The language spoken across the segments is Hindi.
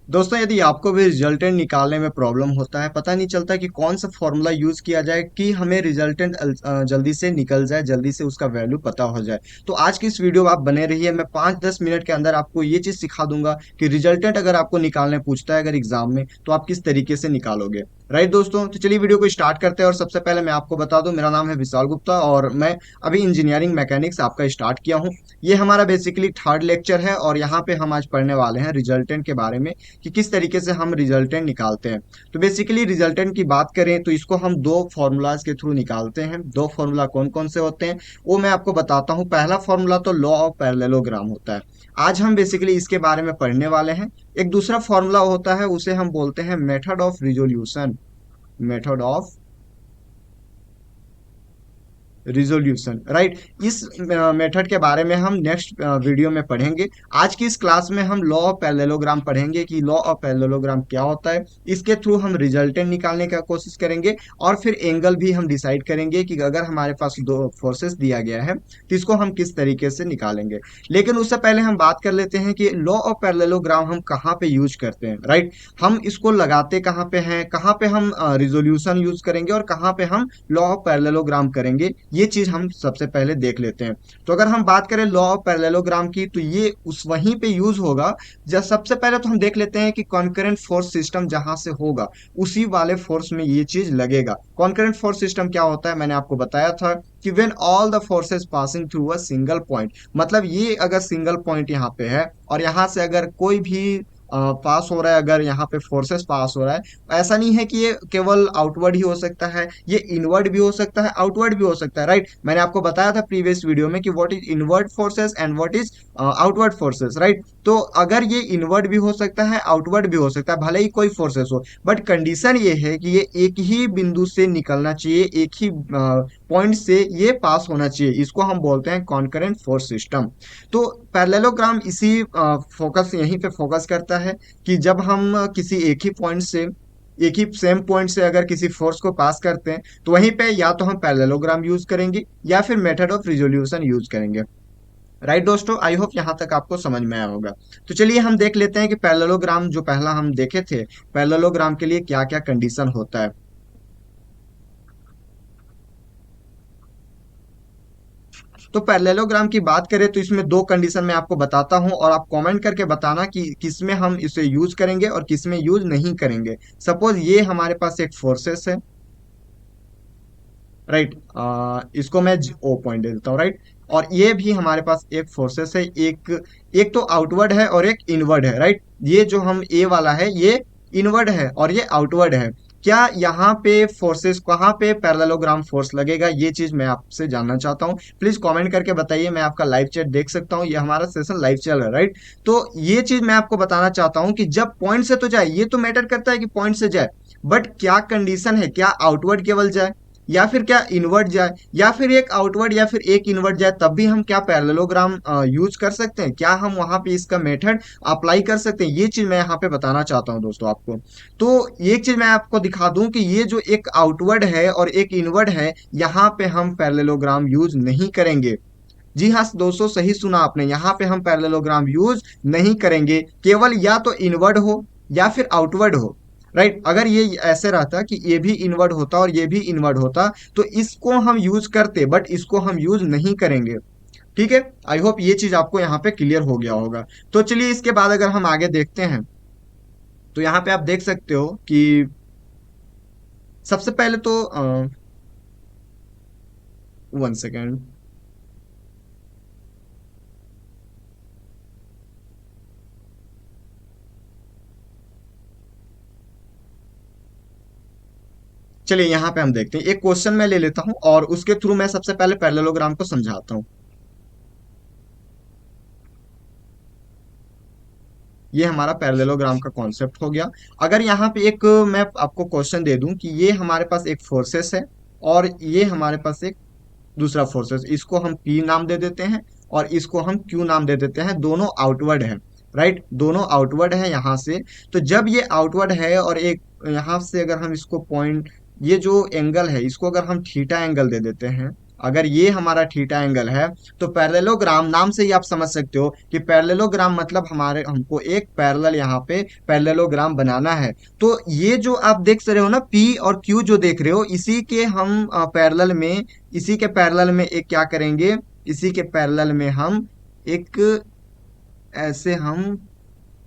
दोस्तों, यदि आपको भी रिजल्टेंट निकालने में प्रॉब्लम होता है, पता नहीं चलता कि कौन सा फॉर्मूला यूज किया जाए कि हमें रिजल्टेंट जल्दी से निकल जाए, जल्दी से उसका वैल्यू पता हो जाए, तो आज की इस वीडियो में आप बने रहिए। मैं 5-10 मिनट के अंदर आपको ये चीज सिखा दूंगा कि रिजल्टेंट अगर आपको निकालने पूछता है अगर एग्जाम में, तो आप किस तरीके से निकालोगे। राइट दोस्तों, तो चलिए वीडियो को स्टार्ट करते हैं। और सबसे पहले मैं आपको बता दूं, मेरा नाम है विशाल गुप्ता और मैं अभी इंजीनियरिंग मैकेनिक्स आपका स्टार्ट किया हूं। ये हमारा बेसिकली थर्ड लेक्चर है और यहाँ पे हम आज पढ़ने वाले हैं रिजल्टेंट के बारे में कि किस तरीके से हम रिजल्टेंट निकालते हैं। तो बेसिकली रिजल्टेंट की बात करें तो इसको हम दो फॉर्मूलाज के थ्रू निकालते हैं। दो फॉर्मूला कौन कौन से होते हैं वो मैं आपको बताता हूँ। पहला फॉर्मूला तो लॉ ऑफ पैरेललोग्राम होता है। आज हम बेसिकली इसके बारे में पढ़ने वाले हैं। एक दूसरा फॉर्मूला होता है, उसे हम बोलते हैं method of resolution. Method of resolution, right. इस मेथड के बारे में हम नेक्स्ट वीडियो में पढ़ेंगे। आज की इस क्लास में हम लॉ ऑफ पैरेललोग्राम पढ़ेंगे कि लॉ ऑफ पैरेललोग्राम क्या होता है। इसके थ्रू हम रिजल्टेंट निकालने का कोशिश करेंगे और फिर एंगल भी हम डिसाइड करेंगे कि अगर हमारे पास दो फोर्सेस दिया गया है तो इसको हम किस तरीके से निकालेंगे। लेकिन उससे पहले हम बात कर लेते हैं कि लॉ ऑफ पैरेललोग्राम हम कहाँ पे यूज करते हैं, राइट। हम इसको लगाते कहाँ पे हैं, कहाँ पे हम रिजोल्यूशन यूज करेंगे और कहाँ पे हम लॉ ऑफ पैरेललोग्राम करेंगे, ये चीज हम सबसे पहले देख लेते हैं। तो अगर हम बात करें लॉ ऑफ पैरेललोग्राम की, तो ये उस वहीं पे यूज होगा जब सबसे पहले तो हम देख लेते हैं कि कॉन्करेंट फोर्स सिस्टम जहां से होगा उसी वाले फोर्स में ये चीज लगेगा। कॉन्करेंट फोर्स सिस्टम क्या होता है, मैंने आपको बताया था कि when all the forces passing through a single point. मतलब ये अगर सिंगल पॉइंट यहाँ पे है और यहाँ से अगर कोई भी पास हो रहा है, अगर यहाँ पे फोर्सेस पास हो रहा है, ऐसा नहीं है कि ये केवल आउटवर्ड ही हो सकता है, ये इनवर्ड भी हो सकता है, आउटवर्ड भी हो सकता है, राइट। मैंने आपको बताया था प्रीवियस वीडियो में कि what is inward forces and what is outward forces, right. तो अगर ये इनवर्ड भी हो सकता है, आउटवर्ड भी हो सकता है, भले ही कोई फोर्सेस हो, बट कंडीशन ये है कि ये एक ही बिंदु से निकलना चाहिए, एक ही पॉइंट से ये पास होना चाहिए। इसको हम बोलते हैं कॉन्करेंट फोर्स सिस्टम। तो पैरेललोग्राम इसी फोकस यहीं पे फोकस करता है कि जब हम किसी एक ही पॉइंट से, एक ही सेम पॉइंट से अगर किसी फोर्स को पास करते हैं तो वहीं पे या तो हम पैरेललोग्राम यूज करेंगे या फिर मेथड ऑफ रिजोल्यूशन यूज करेंगे। राइट दोस्तों, आई होप यहाँ तक आपको समझ में आया होगा। तो चलिए हम देख लेते हैं कि पैरेललोग्राम जो पहला हम देखे थे, पैरेललोग्राम के लिए क्या क्या कंडीशन होता है। तो पैरेललोग्राम की बात करें तो इसमें दो कंडीशन मैं आपको बताता हूं और आप कमेंट करके बताना कि किसमें हम इसे यूज करेंगे और किसमें यूज नहीं करेंगे। सपोज ये हमारे पास एक फोर्सेस है, राइट। इसको मैं ओ पॉइंट दे देता हूँ, राइट। और ये भी हमारे पास एक फोर्सेस है, एक एक तो आउटवर्ड है और एक इनवर्ड है, राइट। ये जो हम ए वाला है ये इनवर्ड है और ये आउटवर्ड है। क्या यहाँ पे फोर्सेस, कहाँ पे पैरेललोग्राम फोर्स लगेगा, ये चीज मैं आपसे जानना चाहता हूँ। प्लीज कमेंट करके बताइए, मैं आपका लाइव चैट देख सकता हूँ, ये हमारा सेशन लाइव चल रहा है, राइट। तो ये चीज मैं आपको बताना चाहता हूँ कि जब पॉइंट से तो जाए, ये तो मैटर करता है कि पॉइंट से जाए, बट क्या कंडीशन है, क्या आउटवर्ड केवल जाए या फिर क्या इनवर्ट जाए, या फिर एक आउटवर्ड या फिर एक इनवर्ट जाए, तब भी हम क्या पैरेललोग्राम यूज कर सकते हैं, क्या हम वहां पे इसका मेथड अप्लाई कर सकते हैं, ये चीज मैं यहाँ पे बताना चाहता हूँ दोस्तों आपको। तो एक चीज मैं आपको दिखा दूं कि ये जो एक आउटवर्ड है और एक इनवर्ड है, यहाँ पे हम पैरेललोग्राम यूज नहीं करेंगे। जी हाँ दोस्तों, सही सुना आपने, यहाँ पे हम पैरेललोग्राम यूज नहीं करेंगे। केवल या तो इनवर्ड हो या फिर आउटवर्ड हो, राइट। अगर ये ऐसे रहता कि ये भी इनवर्ड होता और ये भी इनवर्ड होता तो इसको हम यूज करते, बट इसको हम यूज नहीं करेंगे। ठीक है, आई होप ये चीज आपको यहाँ पे क्लियर हो गया होगा। तो चलिए इसके बाद अगर हम आगे देखते हैं तो यहाँ पे आप देख सकते हो कि सबसे पहले तो 1 सेकेंड। चलिए यहाँ पे हम देखते हैं, एक क्वेश्चन मैं ले लेता हूँ और उसके थ्रू मैं सबसे पहले पैरेललोग्राम को समझाता हूँ। ये हमारा पैरेललोग्राम का कॉन्सेप्ट हो गया। अगर यहाँ पे एक मैं आपको क्वेश्चन दे दूं कि ये हमारे पास एक फोर्सेस है और ये हमारे पास एक दूसरा फोर्सेस, इसको हम P नाम दे देते हैं और इसको हम Q नाम दे देते हैं, दोनों आउटवर्ड है, राइट। दोनों आउटवर्ड है यहाँ से। तो जब ये आउटवर्ड है और एक यहाँ से अगर हम इसको पॉइंट, ये जो एंगल है इसको अगर हम थीटा एंगल दे देते हैं, अगर ये हमारा थीटा एंगल है तो पैरेललोग्राम नाम से ही आप समझ सकते हो कि पैरेललोग्राम मतलब हमारे हमको एक पैरेलल यहाँ पे पैरेललोग्राम बनाना है। तो ये जो आप देख रहे हो ना पी और क्यू जो देख रहे हो, इसी के हम पैरेलल में, इसी के पैरेलल में एक क्या करेंगे, इसी के पैरेलल में हम एक ऐसे हम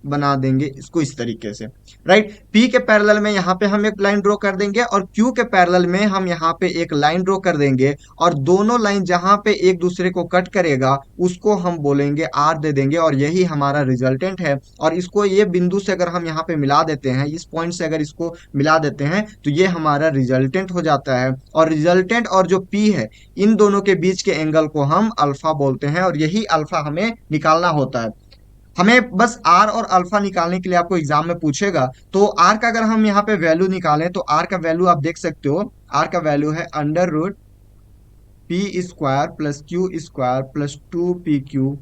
बना देंगे इसको इस तरीके से, राइट। पी के पैरेलल में यहाँ पे हम एक लाइन ड्रॉ कर देंगे और क्यू के पैरेलल में हम यहाँ पे एक लाइन ड्रॉ कर देंगे, और दोनों लाइन जहां पे एक दूसरे को कट करेगा उसको हम बोलेंगे आर दे देंगे, और यही हमारा रिजल्टेंट है। और इसको ये बिंदु से अगर हम यहाँ पे मिला देते हैं, इस पॉइंट से अगर इसको मिला देते हैं तो ये हमारा रिजल्टेंट हो जाता है। और रिजल्टेंट और जो पी है, इन दोनों के बीच के एंगल को हम अल्फा बोलते हैं, और यही अल्फा हमें निकालना होता है। हमें बस आर और अल्फा निकालने के लिए आपको एग्जाम में पूछेगा, तो आर का अगर हम यहाँ पे वैल्यू निकालें तो आर का वैल्यू आप देख सकते हो, आर का वैल्यू है under root P square plus Q square plus 2pq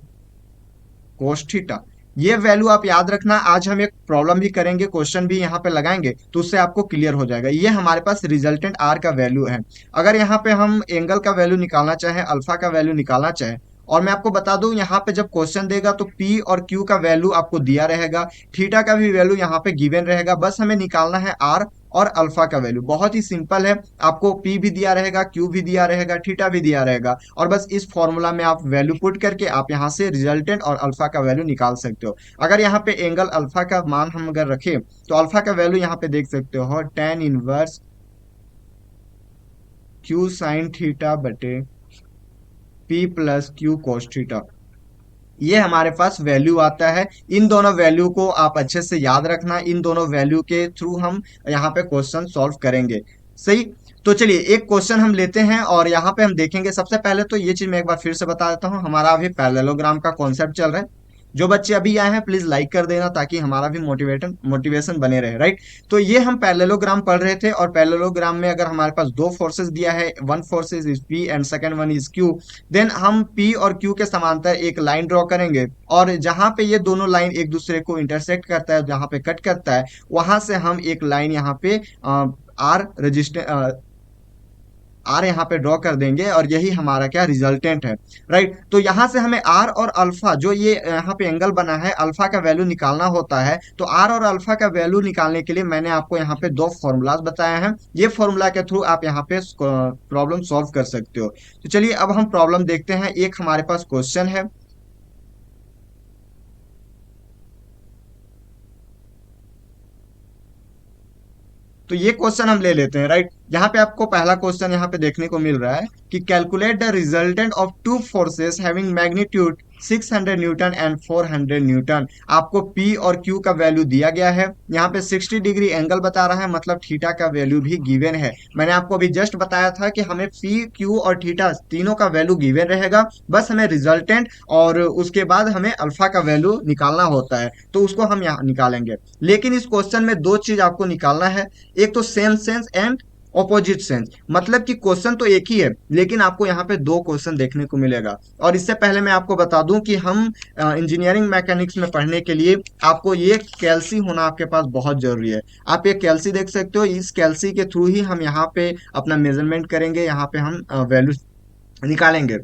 cos theta. ये वैल्यू आप याद रखना, आज हम एक प्रॉब्लम भी करेंगे, क्वेश्चन भी यहाँ पे लगाएंगे तो उससे आपको क्लियर हो जाएगा। ये हमारे पास रिजल्टेंट आर का वैल्यू है। अगर यहाँ पे हम एंगल का वैल्यू निकालना चाहें, अल्फा का वैल्यू निकालना चाहें, और मैं आपको बता दूं यहाँ पे जब क्वेश्चन देगा तो पी और क्यू का वैल्यू आपको दिया रहेगा, थीटा का भी वैल्यू यहाँ पे गिवन रहेगा, बस हमें निकालना है आर और अल्फा का वैल्यू। बहुत ही सिंपल है, आपको पी भी दिया रहेगा, क्यू भी दिया रहेगा, थीटा भी दिया रहेगा, और बस इस फॉर्मूला में आप वैल्यू पुट करके आप यहाँ से रिजल्टेंट और अल्फा का वैल्यू निकाल सकते हो। अगर यहाँ पे एंगल अल्फा का मान हम अगर रखें तो अल्फा का वैल्यू यहाँ पे देख सकते हो tan inverse q sine theta बटे p plus q cos theta, ये हमारे पास वैल्यू आता है। इन दोनों वैल्यू को आप अच्छे से याद रखना, इन दोनों वैल्यू के थ्रू हम यहाँ पे क्वेश्चन सॉल्व करेंगे, सही। तो चलिए एक क्वेश्चन हम लेते हैं और यहाँ पे हम देखेंगे। सबसे पहले तो ये चीज मैं एक बार फिर से बता देता हूँ, हमारा अभी पैरेललोग्राम का कॉन्सेप्ट चल रहा है। जो बच्चे अभी आए हैं प्लीज लाइक कर देना ताकि हमारा भी मोटिवेशन बने रहे, राइट। तो ये हम पैरेललोग्राम पढ़ रहे थे, और पैरेललोग्राम में अगर हमारे पास दो फोर्सेस दिया है, one forces is P and second one is Q, then हम पी और क्यू के समांतर एक लाइन ड्रॉ करेंगे, और जहां पे ये दोनों लाइन एक दूसरे को इंटरसेक्ट करता है, जहां पे कट करता है, वहां से हम एक लाइन यहाँ पे आर रजिस्टर आर यहाँ पे ड्रॉ कर देंगे, और यही हमारा क्या रिजल्टेंट है, राइट। तो यहाँ से हमें आर और अल्फा, जो ये यहाँ पे एंगल बना है, अल्फा का वैल्यू निकालना होता है। तो आर और अल्फा का वैल्यू निकालने के लिए मैंने आपको यहाँ पे दो फॉर्मूलाज बताए हैं, ये फॉर्मूला के थ्रू आप यहाँ पे प्रॉब्लम सॉल्व कर सकते हो। तो चलिए अब हम प्रॉब्लम देखते हैं। एक हमारे पास क्वेश्चन है, तो ये क्वेश्चन हम ले लेते हैं, राइट। यहाँ पे आपको पहला क्वेश्चन यहाँ पे देखने को मिल रहा है कि calculate the resultant of two forces having magnitude 600 newton and 400 Newton. आपको P और Q का वैल्यू दिया गया है, यहाँ पे 60 डिग्री एंगल बता रहा है, मतलब थीटा का वैल्यू भी गिवन है। मैंने आपको अभी जस्ट बताया था कि हमें P, Q और थीटा तीनों का वैल्यू गिवन रहेगा, बस हमें रिजल्टेंट और उसके बाद हमें अल्फा का वैल्यू निकालना होता है, तो उसको हम यहाँ निकालेंगे। लेकिन इस क्वेश्चन में दो चीज आपको निकालना है, एक तो same sense and opposite sense, मतलब कि क्वेश्चन तो एक ही है लेकिन आपको यहाँ पे दो क्वेश्चन देखने को मिलेगा। और इससे पहले मैं आपको बता दूं कि हम इंजीनियरिंग मैकेनिक्स में पढ़ने के लिए आपको ये कैल्सी होना आपके पास बहुत जरूरी है। आप ये कैल्सी देख सकते हो, इस कैल्सी के थ्रू ही हम यहाँ पे अपना मेजरमेंट करेंगे, यहाँ पे हम वैल्यू निकालेंगे,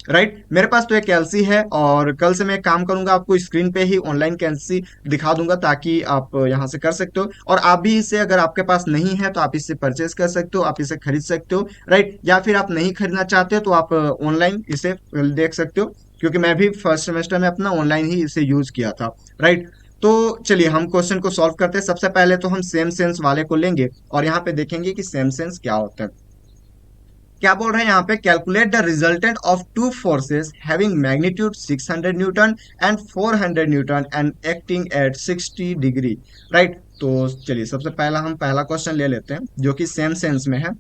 राइट। मेरे पास तो एक कैल्सी है, और कल से मैं एक काम करूंगा, आपको स्क्रीन पे ही ऑनलाइन कैल्सी दिखा दूंगा ताकि आप यहाँ से कर सकते हो। और आप भी इसे, अगर आपके पास नहीं है तो आप इससे परचेज कर सकते हो, आप इसे खरीद सकते हो, राइट। या फिर आप नहीं खरीदना चाहते हो तो आप ऑनलाइन इसे देख सकते हो, क्योंकि मैं भी फर्स्ट सेमेस्टर में अपना ऑनलाइन ही इसे यूज किया था, राइट। तो चलिए हम क्वेश्चन को सॉल्व करते हैं। सबसे पहले तो हम सेम सेंस वाले को लेंगे और यहाँ पे देखेंगे कि सेम सेंस क्या होता है। क्या बोल रहे हैं यहाँ पे, calculate the resultant of two forces having magnitude 600 newton and 400 Newton and acting at 60 degree, right. तो चलिए सबसे पहला हम पहला क्वेश्चन ले लेते हैं जो कि सेम सेंस में है।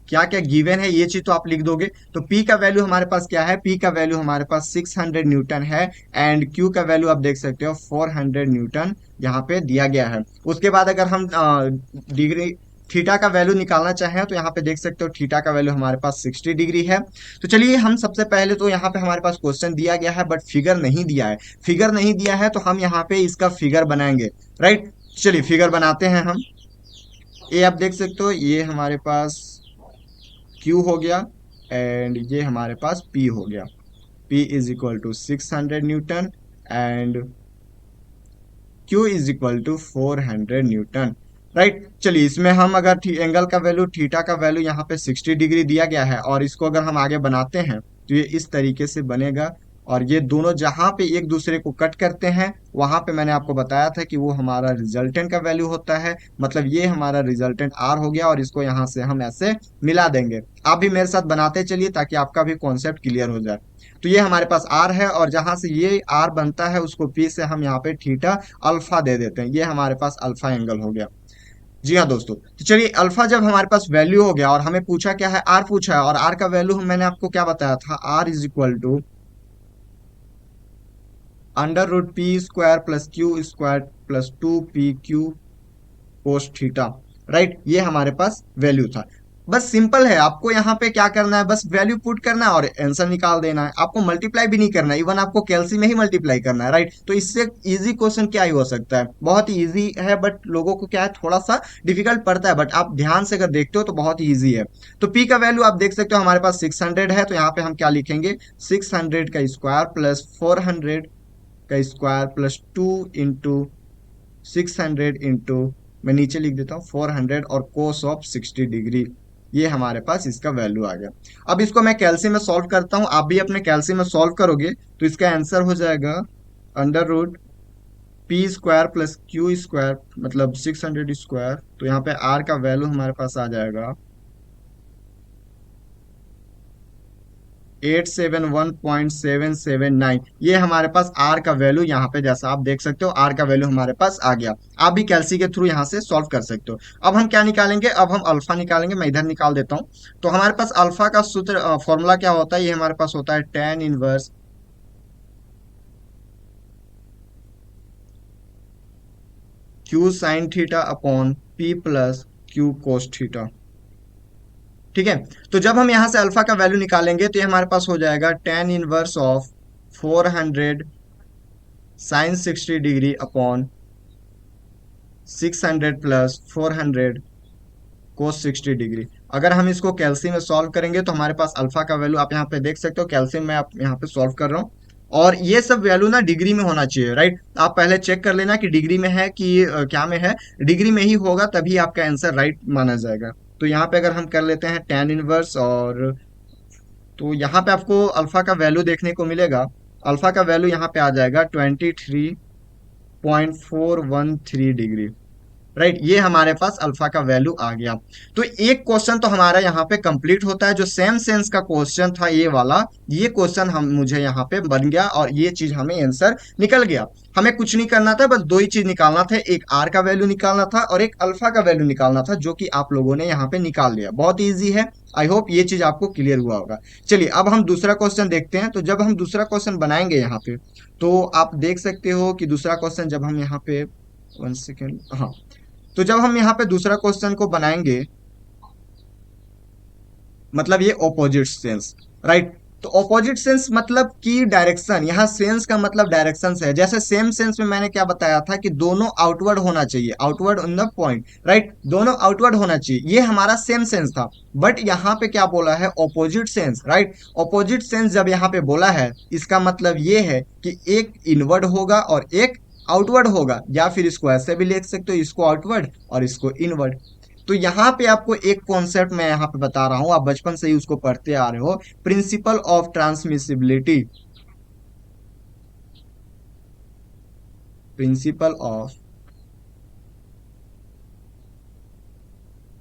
क्या क्या गिवन है ये चीज तो आप लिख दोगे। तो P का वैल्यू हमारे पास क्या है, P का वैल्यू हमारे पास 600 न्यूटन है, एंड Q का वैल्यू आप देख सकते हो 400 न्यूटन यहाँ पे दिया गया है। उसके बाद अगर हम डिग्री थीटा का वैल्यू निकालना चाहें तो यहाँ पे देख सकते हो थीटा का वैल्यू हमारे पास 60 डिग्री है। तो चलिए हम सबसे पहले तो यहाँ पे हमारे पास क्वेश्चन दिया गया है बट फिगर नहीं दिया है, फिगर नहीं दिया है तो हम यहाँ पे इसका फिगर बनाएंगे, राइट। चलिए फिगर बनाते हैं हम। ये आप देख सकते हो, ये हमारे पास Q हो गया, एंड ये हमारे पास P हो गया। P is equal to 600 newton and Q is equal to 400 newton. Right, चलिए इसमें हम अगर एंगल का वैल्यू थीटा का वैल्यू यहाँ पे 60 डिग्री दिया गया है और इसको अगर हम आगे बनाते हैं तो ये इस तरीके से बनेगा। और ये दोनों जहां पे एक दूसरे को कट करते हैं वहां पे मैंने आपको बताया था कि वो हमारा रिजल्टेंट का वैल्यू होता है। मतलब ये हमारा रिजल्टेंट आर हो गया और इसको यहाँ से हम ऐसे मिला देंगे। आप भी मेरे साथ बनाते चलिए ताकि आपका भी कॉन्सेप्ट क्लियर हो जाए। तो ये हमारे पास आर है और जहां से ये आर बनता है उसको पी से हम यहाँ पे थीटा अल्फा दे देते हैं। ये हमारे पास अल्फा एंगल हो गया। जी हाँ दोस्तों, तो चलिए अल्फा जब हमारे पास वैल्यू हो गया और हमें पूछा क्या है, आर पूछा है, और आर का वैल्यू मैंने आपको क्या बताया था, R is equal to under root P square plus Q square plus 2 PQ cos theta. Right, ये हमारे पास वैल्यू था। बस सिंपल है, आपको यहाँ पे क्या करना है, बस वैल्यू पुट करना है और आंसर निकाल देना है। आपको मल्टीप्लाई भी नहीं करना है, इवन आपको कैलसी में ही मल्टीप्लाई करना है। राइट, तो इससे इजी क्वेश्चन क्या ही हो सकता है, बहुत ही इजी है। बट लोगों को क्या है, थोड़ा सा डिफिकल्ट पड़ता है, बट आप ध्यान से अगर देखते हो तो बहुत ही ईजी है। तो पी का वैल्यू आप देख सकते हो हमारे पास 600 है, तो यहाँ पे हम क्या लिखेंगे, 600 का स्क्वायर प्लस 400 का स्क्वायर प्लस 2 इंटू 600 इंटू, मैं नीचे लिख देता हूँ 400 और कोस ऑफ 60 डिग्री। ये हमारे पास इसका वैल्यू आ गया। अब इसको मैं कैल्सी में सॉल्व करता हूँ, आप भी अपने कैल्सी में सॉल्व करोगे तो इसका आंसर हो जाएगा under root P square plus Q square, मतलब 600 स्क्वायर। तो यहाँ पे आर का वैल्यू हमारे पास आ जाएगा 871.779। ये हमारे पास आर का वैल्यू यहाँ पे जैसा आप देख सकते हो, आर का वैल्यू हमारे पास आ गया। आप भी कैल्सी के थ्रू यहाँ से सॉल्व कर सकते हो। अब हम क्या निकालेंगे, अब हम अल्फा निकालेंगे। मैं इधर निकाल देता हूँ। तो हमारे पास अल्फा का सूत्र फॉर्मूला क्या होता है, ये हमारे पास होता है tan inverse q sine theta upon P plus q cos theta. ठीक है, तो जब हम यहाँ से अल्फा का वैल्यू निकालेंगे तो ये हमारे पास हो जाएगा tan inverse of 400 sine 60 degree upon 600 plus 400 cos 60 degree. अगर हम इसको कैल्सी में सॉल्व करेंगे तो हमारे पास अल्फा का वैल्यू आप यहाँ पे देख सकते हो, कैल्सी में आप यहाँ पे सॉल्व कर रहा हूँ। और ये सब वैल्यू ना डिग्री में होना चाहिए। राइट, आप पहले चेक कर लेना कि डिग्री में है कि क्या में है। डिग्री में ही होगा तभी आपका आंसर राइट माना जाएगा। तो यहाँ पे अगर हम कर लेते हैं tan इनवर्स, और तो यहाँ पे आपको अल्फा का वैल्यू देखने को मिलेगा। अल्फा का वैल्यू यहाँ पे आ जाएगा 23.413 डिग्री। राइट, ये हमारे पास अल्फा का वैल्यू आ गया। तो एक क्वेश्चन तो हमारा यहाँ पे कंप्लीट होता है। जो सेम सेंस का क्वेश्चन था ये वाला, ये क्वेश्चन हम मुझे यहाँ पे बन गया और ये चीज हमें आंसर निकल गया। हमें कुछ नहीं करना था, बस दो ही चीज निकालना था, एक आर का वैल्यू निकालना था और एक अल्फा का वैल्यू निकालना था, जो कि आप लोगों ने यहाँ पे निकाल लिया। बहुत ईजी है। आई होप ये चीज आपको क्लियर हुआ होगा। चलिए अब हम दूसरा क्वेश्चन देखते हैं। तो जब हम दूसरा क्वेश्चन बनाएंगे यहाँ पे, तो आप देख सकते हो कि दूसरा क्वेश्चन जब हम यहाँ पे, 1 सेकेंड, हाँ, तो जब हम यहाँ पे दूसरा क्वेश्चन को बनाएंगे, मतलब ये ऑपोजिट सेंस। राइट, तो ऑपोजिट सेंस मतलब कि डायरेक्शन, यहाँ सेंस का मतलब डायरेक्शन है। जैसे सेम सेंस में मैंने क्या बताया था कि दोनों आउटवर्ड होना चाहिए, outward in the point. Right, दोनों आउटवर्ड होना चाहिए, ये हमारा सेम सेंस था। बट यहाँ पे क्या बोला है, opposite sense. Right, opposite sense जब यहाँ पे बोला है, इसका मतलब ये है कि एक इनवर्ड होगा और एक आउटवर्ड होगा, या फिर इसको ऐसे भी लिख सकते हो, इसको आउटवर्ड और इसको इनवर्ड। तो यहाँ पे आपको एक कॉन्सेप्ट मैं यहाँ पे बता रहा हूँ, आप बचपन से ही उसको पढ़ते आ रहे हो, principle of transmissibility. Principle of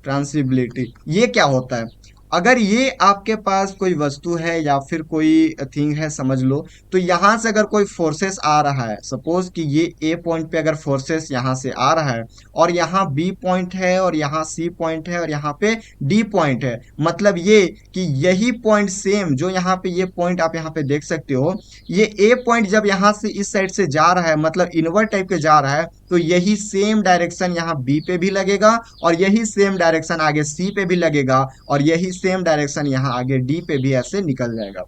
transmissibility, ये क्या होता है। अगर ये आपके पास कोई वस्तु है या फिर कोई थिंग है समझ लो, तो यहां से अगर कोई फोर्सेस आ रहा है, सपोज कि ये ए पॉइंट पे अगर फोर्सेस यहां से आ रहा है और यहाँ बी पॉइंट है और यहाँ सी पॉइंट है और यहाँ पे डी पॉइंट है, मतलब ये कि यही पॉइंट सेम जो यहाँ पे, ये पॉइंट आप यहाँ पे देख सकते हो, ये ए पॉइंट जब यहाँ से इस साइड से जा रहा है, मतलब इनवर्ट टाइप के जा रहा है, तो यही सेम डायरेक्शन यहाँ बी पे भी लगेगा और यही सेम डायरेक्शन आगे सी पे भी लगेगा और यही सेम डायरेक्शन यहाँ आगे डी पे भी ऐसे निकल जाएगा।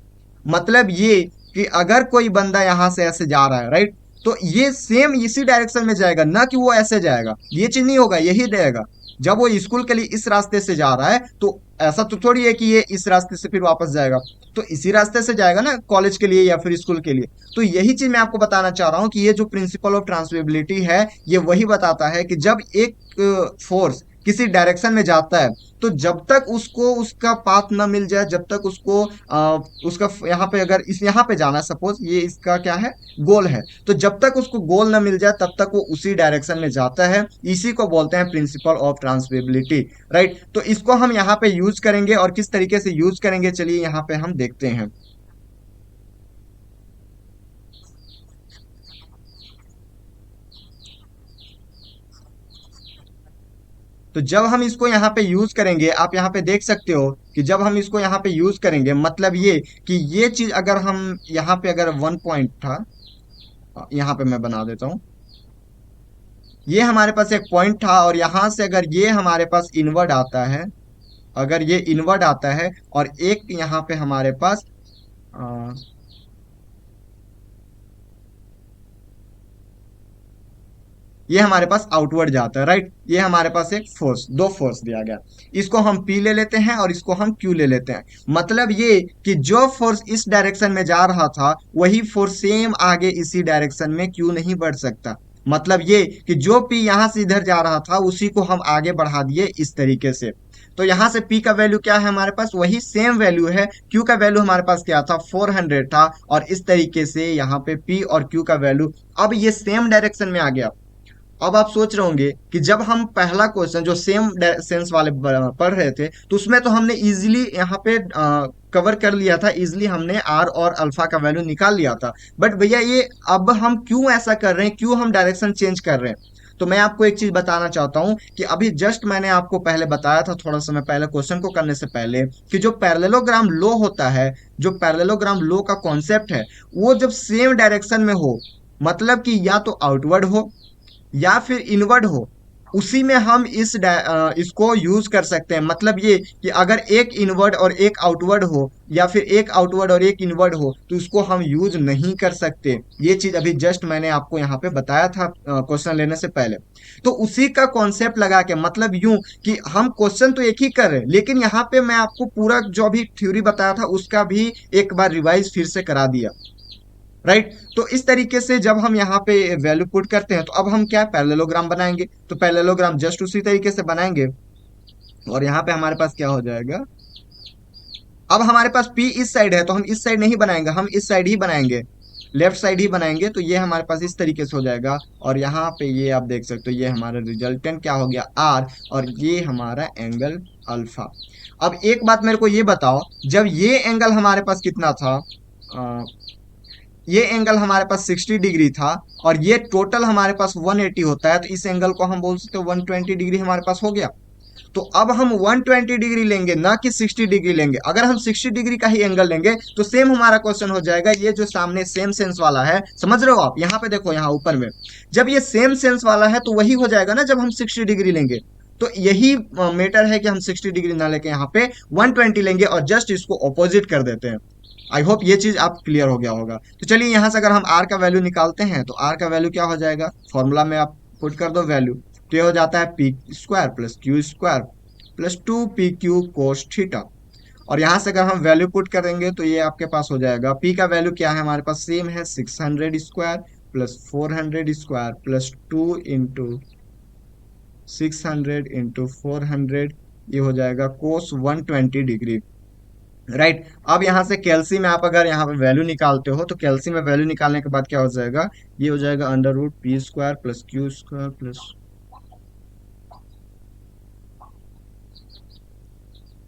मतलब ये कि अगर कोई बंदा यहाँ से ऐसे जा रहा है, राइट, तो ये सेम इसी डायरेक्शन में जाएगा, ना कि वो ऐसे जाएगा। ये चीज नहीं होगा, यही रहेगा। जब वो स्कूल के लिए इस रास्ते से जा रहा है तो ऐसा तो थोड़ी है कि ये इस रास्ते से फिर वापस जाएगा, तो इसी रास्ते से जाएगा ना कॉलेज के लिए या फिर स्कूल के लिए। तो यही चीज मैं आपको बताना चाह रहा हूँ कि ये जो प्रिंसिपल ऑफ ट्रांसफरेबिलिटी है, ये वही बताता है कि जब एक फोर्स किसी डायरेक्शन में जाता है, तो जब तक उसको उसका पाथ ना मिल जाए, जब तक उसको उसका यहाँ पे, अगर इस यहाँ पे जाना है, सपोज ये इसका क्या है, गोल है, तो जब तक उसको गोल ना मिल जाए तब तक वो उसी डायरेक्शन में जाता है। इसी को बोलते हैं प्रिंसिपल ऑफ ट्रांसफरेबिलिटी। राइट, तो इसको हम यहाँ पे यूज करेंगे, और किस तरीके से यूज करेंगे चलिए यहाँ पे हम देखते हैं। तो जब हम इसको यहाँ पे यूज करेंगे, आप यहाँ पे देख सकते हो कि जब हम इसको यहाँ पे यूज करेंगे, मतलब ये कि ये चीज अगर हम यहाँ पे, अगर 1 पॉइंट था, यहाँ पे मैं बना देता हूँ, ये हमारे पास एक पॉइंट था, और यहाँ से अगर ये हमारे पास इनवर्ड आता है, अगर ये इनवर्ड आता है, और एक यहाँ पे हमारे पास ये हमारे पास आउटवर्ड जाता है। राइट, ये हमारे पास एक फोर्स, दो फोर्स दिया गया, इसको हम पी ले लेते हैं और इसको हम क्यू ले लेते हैं। मतलब ये कि जो फोर्स इस डायरेक्शन में जा रहा था, वही फोर्स सेम आगे इसी डायरेक्शन में क्यू नहीं बढ़ सकता। मतलब ये कि जो पी यहां से इधर जा रहा था, उसी को हम आगे बढ़ा दिए इस तरीके से। तो यहां से पी का वैल्यू क्या है हमारे पास, वही सेम वैल्यू है। क्यू का वैल्यू हमारे पास क्या था, 400 था, और इस तरीके से यहाँ पे पी और क्यू का वैल्यू अब ये सेम डायरेक्शन में आ गया। अब आप सोच रहे होंगे कि जब हम पहला क्वेश्चन जो सेम सेंस वाले पढ़ रहे थे, तो उसमें तो हमने इजीली यहाँ पे कवर कर लिया था, इजीली हमने आर और अल्फा का वैल्यू निकाल लिया था। बट भैया ये अब हम क्यों ऐसा कर रहे हैं, क्यों हम डायरेक्शन चेंज कर रहे हैं? तो मैं आपको एक चीज बताना चाहता हूँ कि अभी जस्ट मैंने आपको पहले बताया था, थोड़ा समय पहले क्वेश्चन को करने से पहले, कि जो पैरेललोग्राम लो होता है, जो पैरेललोग्राम लो का कॉन्सेप्ट है, वो जब सेम डायरेक्शन में हो, मतलब कि या तो आउटवर्ड हो या फिर इनवर्ड हो, उसी में हम इसको यूज कर सकते हैं। मतलब ये कि अगर एक इनवर्ड और एक आउटवर्ड हो, या फिर एक आउटवर्ड और एक इनवर्ड हो, तो उसको हम यूज नहीं कर सकते। ये चीज अभी जस्ट मैंने आपको यहाँ पे बताया था क्वेश्चन लेने से पहले। तो उसी का कॉन्सेप्ट लगा के, मतलब यूं कि हम क्वेश्चन तो एक ही कर रहे हैं, लेकिन यहाँ पे मैं आपको पूरा जो अभी थ्योरी बताया था उसका भी एक बार रिवाइज फिर से करा दिया। राइट, तो इस तरीके से जब हम यहाँ पे वैल्यू पुट करते हैं, तो अब हम क्या पैरेललोग्राम बनाएंगे, तो पैरेललोग्राम जस्ट उसी तरीके से बनाएंगे। और यहाँ पे हमारे पास क्या हो जाएगा, अब हमारे पास P इस साइड है, तो हम इस साइड नहीं बनाएंगे, हम इस साइड ही बनाएंगे, लेफ्ट साइड ही बनाएंगे। तो ये हमारे पास इस तरीके से हो जाएगा, और यहाँ पे ये आप देख सकते हो, ये हमारा रिजल्टेंट क्या हो गया, R, और ये हमारा एंगल अल्फा। अब एक बात मेरे को ये बताओ, जब ये एंगल हमारे पास कितना था, ये एंगल हमारे पास 60 डिग्री था, और ये टोटल हमारे पास 180 होता है, तो इस एंगल को हम बोल सकते हैं 120 डिग्री हमारे पास हो गया। तो अब हम 120 डिग्री लेंगे, ना कि 60 डिग्री लेंगे। अगर हम 60 डिग्री का ही एंगल लेंगे, तो सेम हमारा क्वेश्चन हो जाएगा, ये जो सामने सेम सेंस वाला है, समझ रहे हो आप, यहाँ पे देखो, यहाँ ऊपर में जब ये सेम सेंस वाला है, तो वही हो जाएगा ना जब हम 60 डिग्री लेंगे। तो यही मैटर है कि हम 60 डिग्री ना लेके यहाँ पे 120 लेंगे, और जस्ट इसको ऑपोजिट कर देते हैं। आई होप ये चीज आप क्लियर हो गया होगा। तो चलिए यहाँ से अगर हम आर का वैल्यू निकालते हैं, तो आर का वैल्यू क्या हो जाएगा, फॉर्मूला में आप पुट कर दो वैल्यू, तो ये हो जाता है P square plus Q square plus 2 PQ cos theta. और यहाँ से अगर हम वैल्यू पुट करेंगे, तो ये आपके पास हो जाएगा, पी का वैल्यू क्या है हमारे पास, सेम है, 600 square plus 400 square plus 2 into 600 into 400, ये हो जाएगा कोस 120 डिग्री। राइट, अब यहाँ से कैल्सी में आप अगर यहाँ पे वैल्यू निकालते हो, तो कैल्सी में वैल्यू निकालने के बाद क्या हो जाएगा, ये हो जाएगा √P² प्लस Q² प्लस,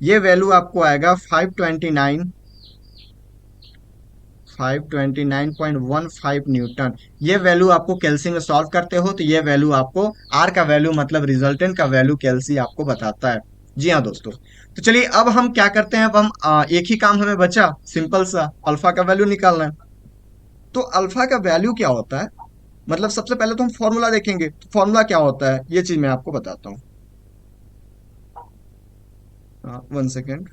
ये वैल्यू आपको आएगा 529.15 ये वैल्यू आपको कैल्सी में सॉल्व करते हो, तो ये वैल्यू आपको, आर का वैल्यू मतलब रिजल्टेंट का वैल्यू कैल्सी आपको बताता है। जी हाँ दोस्तों, तो चलिए अब हम क्या करते हैं, अब हम एक ही काम हमें बचा, सिंपल सा अल्फा का वैल्यू निकालना है। तो अल्फा का वैल्यू क्या होता है, मतलब सबसे पहले तो हम फॉर्मूला देखेंगे, तो फॉर्मूला क्या होता है ये चीज मैं आपको बताता हूँ। 1 सेकेंड।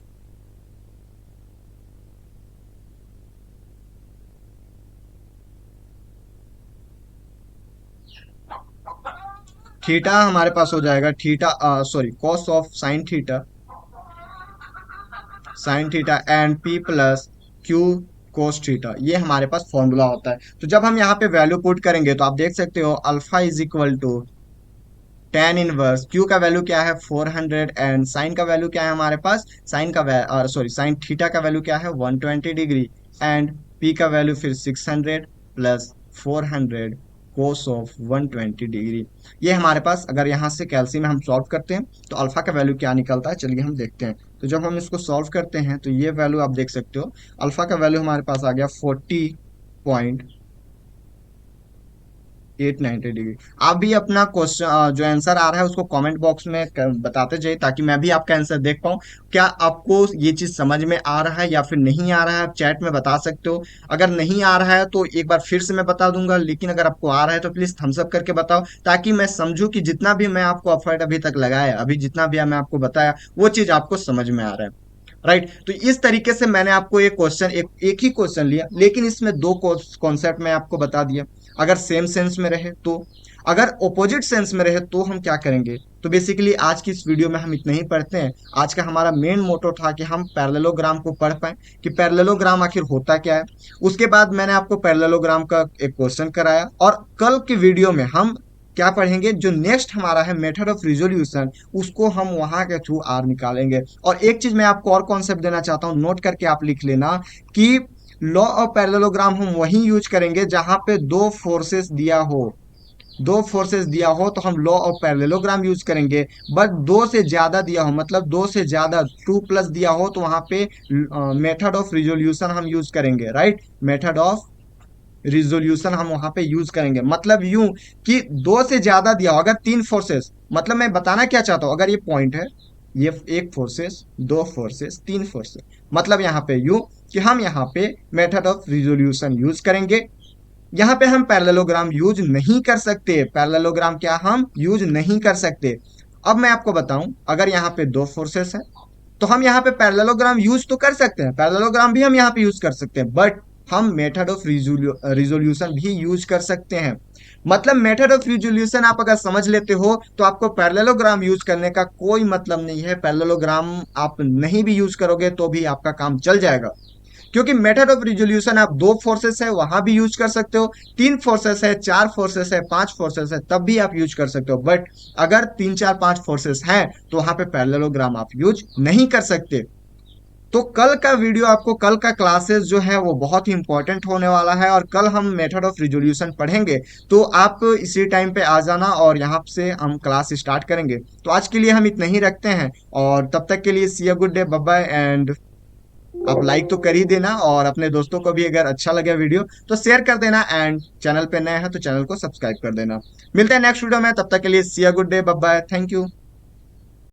थीटा हमारे पास हो जाएगा, theta sorry, cos of sine theta sine theta and P plus q cos theta, ये हमारे पास फॉर्मूला होता है। तो जब हम यहाँ पे वैल्यू पुट करेंगे तो आप देख सकते हो alpha is equal to tan inverse Q का वैल्यू क्या है 400 एंड साइन का वैल्यू क्या है हमारे पास, साइन का सॉरी साइन थीटा का वैल्यू क्या है 120 डिग्री एंड पी का वैल्यू फिर 600 प्लस 400 कोस ऑफ 120 डिग्री। ये हमारे पास अगर यहाँ से कैल्सी में हम सॉल्व करते हैं तो अल्फा का वैल्यू क्या निकलता है, चलिए हम देखते हैं। तो जब हम इसको सॉल्व करते हैं तो ये वैल्यू आप देख सकते हो, अल्फा का वैल्यू हमारे पास आ गया 40.890 डिग्री। आप भी अपना क्वेश्चन जो आंसर आ रहा है उसको कमेंट बॉक्स में बताते जाइए ताकि मैं भी आपका आंसर देख पाऊँ। क्या आपको ये चीज समझ में आ रहा है या फिर नहीं आ रहा है, आप चैट में बता सकते हो। अगर नहीं आ रहा है तो एक बार फिर से मैं बता दूंगा, लेकिन अगर आपको आ रहा है तो प्लीज थम्स अप करके बताओ ताकि मैं समझूं कि जितना भी मैं आपको एफर्ट अभी तक लगाया, अभी जितना भी मैं आपको बताया वो चीज आपको समझ में आ रहा है। राइट, तो इस तरीके से मैंने आपको एक क्वेश्चन एक ही क्वेश्चन लिया, लेकिन इसमें दो कॉन्सेप्ट मैं आपको बता दिया। अगर सेम सेंस में रहे तो, अगर ऑपोजिट सेंस में रहे तो हम क्या करेंगे। तो बेसिकली आज की इस वीडियो में हम इतना ही पढ़ते हैं। आज का हमारा मेन मोटो था कि हम पैरेललोग्राम को पढ़ पाए कि पैरेललोग्राम आखिर होता क्या है। उसके बाद मैंने आपको पैरेललोग्राम का एक क्वेश्चन कराया और कल की वीडियो में हम क्या पढ़ेंगे, जो नेक्स्ट हमारा है मेथड ऑफ रिजोल्यूशन, उसको हम वहां के थ्रू आर निकालेंगे। और एक चीज मैं आपको और कॉन्सेप्ट देना चाहता हूं, नोट करके आप लिख लेना कि लॉ ऑफ पैरेललोग्राम हम वही यूज करेंगे जहां पे दो फोर्सेस दिया हो। दो फोर्सेस दिया हो तो हम लॉ ऑफ पैरेललोग्राम यूज करेंगे। बट दो से ज्यादा दिया हो, मतलब दो से ज्यादा 2+ दिया हो तो वहां पे मेथड ऑफ रिजोल्यूशन हम यूज करेंगे। राइट, मेथड ऑफ रिजोल्यूशन हम वहां पे यूज करेंगे। मतलब यूं कि दो से ज्यादा दिया हो, अगर तीन फोर्सेस, मतलब मैं बताना क्या चाहता हूं, अगर ये पॉइंट है, ये एक फोर्सेस, दो फोर्सेस, तीन फोर्सेस, मतलब यहाँ पे यूं कि हम यहाँ पे मेथड ऑफ रिजोल्यूशन यूज करेंगे। यहाँ पे हम पैरेललोग्राम यूज नहीं कर सकते। पैरेललोग्राम क्या हम यूज नहीं कर सकते। अब मैं आपको बताऊं, अगर यहाँ पे दो फोर्सेस है तो हम यहाँ पे पैरेललोग्राम यूज तो कर सकते हैं, पैरेललोग्राम भी हम यहाँ पे यूज कर सकते हैं, बट हम मेथड ऑफ रिजोल्यूशन भी यूज कर सकते हैं। मतलब मेथड ऑफ रिजोल्यूशन आप अगर समझ लेते हो तो आपको पैरेललोग्राम यूज करने का कोई मतलब नहीं है। पैरेललोग्राम आप नहीं भी यूज करोगे तो भी आपका काम चल जाएगा, क्योंकि मेथड ऑफ रिजोल्यूशन आप दो फोर्सेस है वहां भी यूज कर सकते हो, तीन फोर्सेस है, चार फोर्सेस है, पांच फोर्सेस है, तब भी आप यूज कर सकते हो। बट अगर तीन चार पांच फोर्सेस हैं तो वहां पे पैरेललोग्राम आप यूज नहीं कर सकते। तो कल का वीडियो आपको, कल का क्लासेस जो है वो बहुत ही इंपॉर्टेंट होने वाला है और कल हम मेथड ऑफ रिजोल्यूशन पढ़ेंगे। तो आप इसी टाइम पे आ जाना और यहाँ से हम क्लास स्टार्ट करेंगे। तो आज के लिए हम इतना ही रखते हैं और तब तक के लिए see a good day, bye bye. And आप लाइक तो कर ही देना और अपने दोस्तों को भी अगर अच्छा लगे वीडियो तो शेयर कर देना, एंड चैनल पे नए हैं तो चैनल को सब्सक्राइब कर देना। मिलते हैं नेक्स्ट वीडियो में, तब तक के लिए see a good day, bye bye, thank you.